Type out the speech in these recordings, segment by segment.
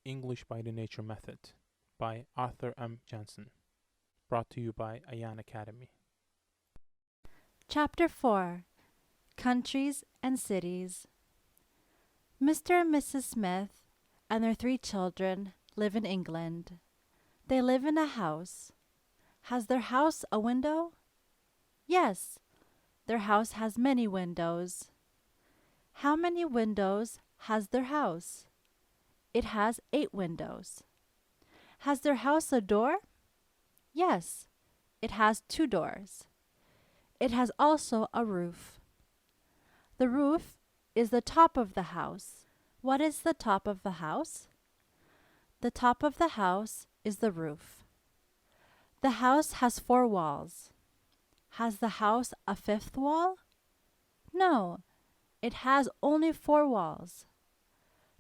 English by the Nature Method by Arthur M. Jensen. Brought to you by Ayan Academy. Chapter 4 Countries and Cities. Mr. and Mrs. Smith and their 3 children live in England. They live in a house. Has their house a window? Yes, their house has many windows. How many windows has their house? It has 8 windows. Has their house a door? Yes, it has 2 doors. It has also a roof. The roof is the top of the house. What is the top of the house? The top of the house is the roof. The house has 4 walls. Has the house a 5th wall? No, it has only 4 walls.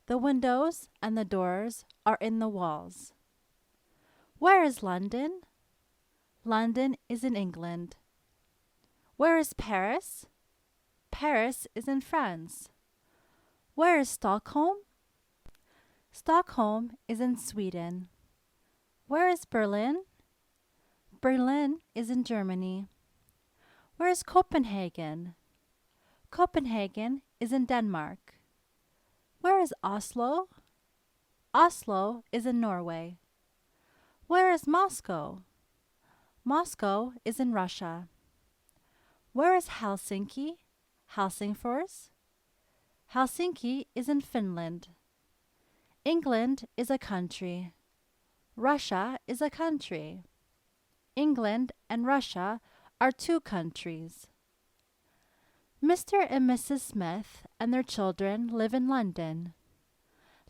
The windows and the doors are in the walls. Where is London? London is in England. Where is Paris? Paris is in France. Where is Stockholm? Stockholm is in Sweden. Where is Berlin? Berlin is in Germany. Where is Copenhagen? Copenhagen is in Denmark. Where is Oslo? Oslo is in Norway. Where is Moscow? Moscow is in Russia. Where is Helsinki? Helsingfors? Helsinki is in Finland. England is a country. Russia is a country. England and Russia are 2 countries. Mr. and Mrs. Smith and their children live in London.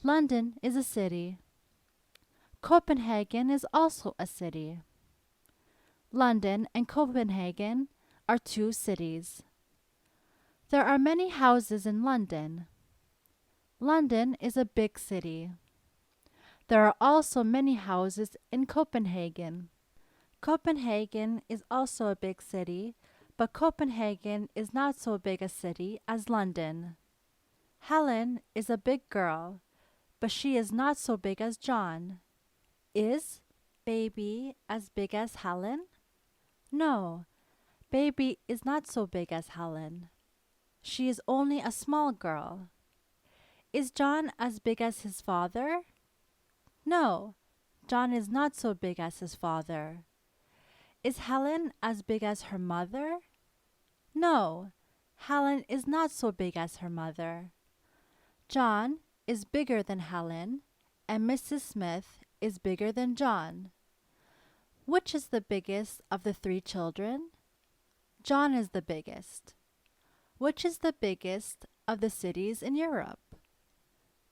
London is a city. Copenhagen is also a city. London and Copenhagen are 2 cities. There are many houses in London. London is a big city. There are also many houses in Copenhagen. Copenhagen is also a big city, but Copenhagen is not so big a city as London. Helen is a big girl, but she is not so big as John. Is baby as big as Helen? No, baby is not so big as Helen. She is only a small girl. Is John as big as his father? No, John is not so big as his father. Is Helen as big as her mother? No, Helen is not so big as her mother. John is bigger than Helen, and Mrs. Smith is bigger than John. Which is the biggest of the 3 children? John is the biggest. Which is the biggest of the cities in Europe?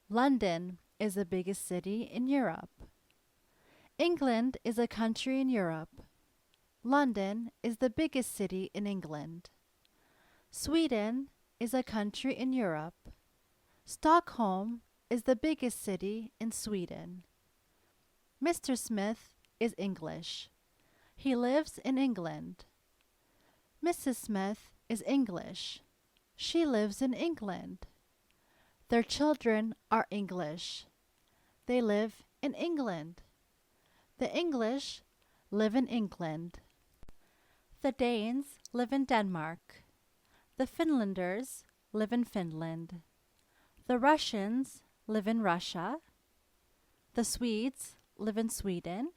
London is the biggest city in Europe. England is a country in Europe. London is the biggest city in England. Sweden is a country in Europe. Stockholm is the biggest city in Sweden. Mr. Smith is English. He lives in England. Mrs. Smith is English. She lives in England. Their children are English. They live in England. The English live in England. The Danes live in Denmark. The Finlanders live in Finland. The Russians live in Russia. The Swedes live in Sweden.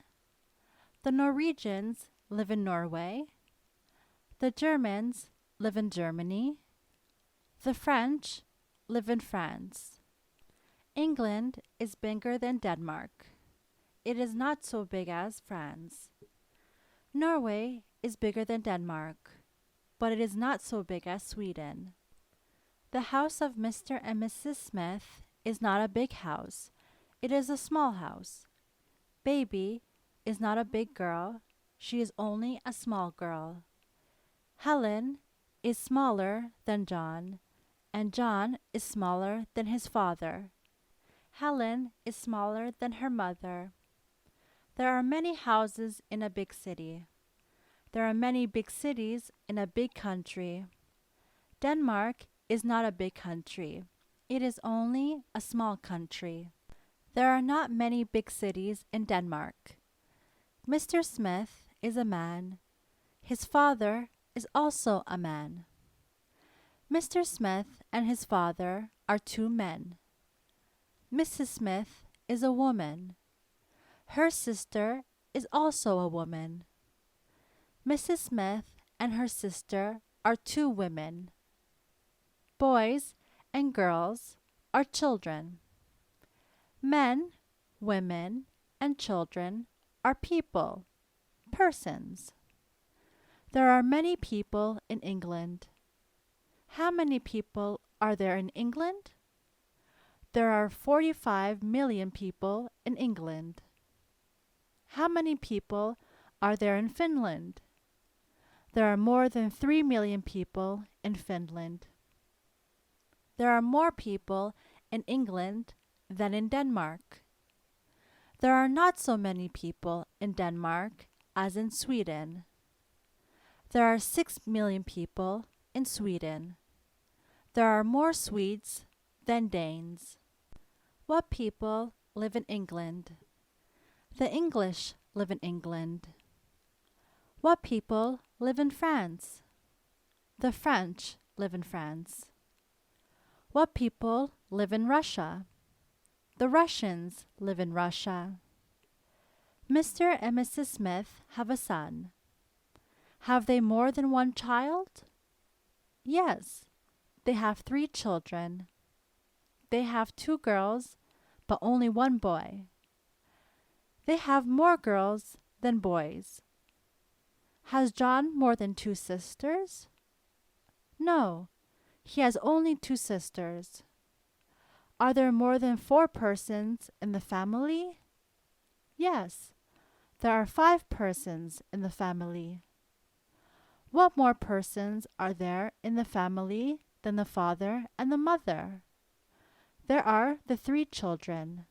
The Norwegians live in Norway. The Germans live in Germany. The French live in France. England is bigger than Denmark. It is not so big as France. Norway is bigger than Denmark, but it is not so big as Sweden. The house of Mr. and Mrs. Smith is not a big house. It is a small house. Baby is not a big girl. She is only a small girl. Helen is smaller than John, and John is smaller than his father. Helen is smaller than her mother. There are many houses in a big city. There are many big cities in a big country. Denmark is not a big country. It is only a small country. There are not many big cities in Denmark. Mr. Smith is a man. His father is also a man. Mr. Smith and his father are two men. Mrs. Smith is a woman. Her sister is also a woman. Mrs. Smith and her sister are two women. Boys and girls are children. Men, women, and children are people, persons. There are many people in England. How many people are there in England? There are 45 million people in England. How many people are there in Finland? There are more than 3 million people in Finland. There are more people in England than in Denmark. There are not so many people in Denmark as in Sweden. There are 6 million people in Sweden. There are more Swedes than Danes. What people live in England? The English live in England. What people live in France? The French live in France. What people live in Russia? The Russians live in Russia. Mr. and Mrs. Smith have a son. Have they more than one child? Yes, they have 3 children. They have 2 girls, but only 1 boy. They have more girls than boys. Has John more than 2 sisters? No, he has only 2 sisters. Are there more than 4 persons in the family? Yes, there are 5 persons in the family. What more persons are there in the family than the father and the mother? There are the 3 children.